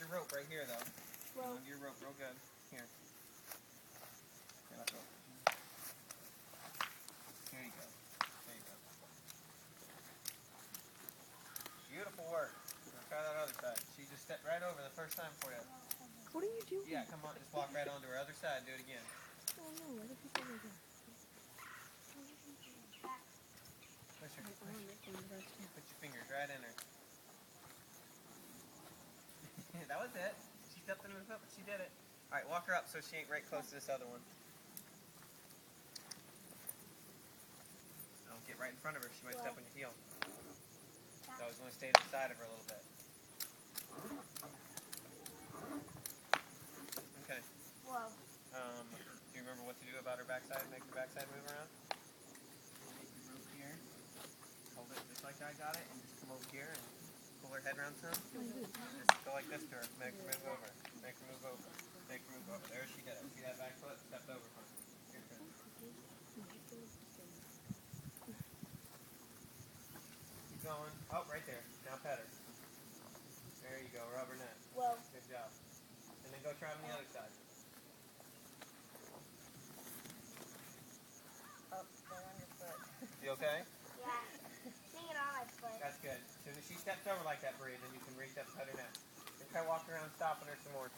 rope right here, though. Well, Hold your rope real good. Here. Here, let go. Here you go. There you go. Beautiful work. Now try that other side. She just stepped right over the first time for you. what are you doing? Yeah, come on. Just walk right onto her other side. Do it again. Oh no, what if you go over there? Push her. Put your fingers right in her. That was it. She stepped into the foot, but she did it. Alright, walk her up so she ain't right close to this other one. Don't get right in front of her. She might step on your heel. So I was going to stay to the side of her a little bit. Okay. Whoa. Do you remember what to do about her backside? Make her backside move around? Take your rope here. Hold it just like I got it, and just come over here and pull her head around some. Just go like this to her. Make her move over. Make her move over. Make her move over. There she did it. See that back foot? Stepped over from her. Here, turn. Keep going. Oh, right there. Now pet her. There you go. Rub her neck. Well. Good job. And then go try on the other side. Oh, they're on your foot. You okay? Yeah. Seeing it on my foot. That's good. As soon as she steps over like that, Bree, then you can reach up and pet her neck. And try walking around stopping her some more.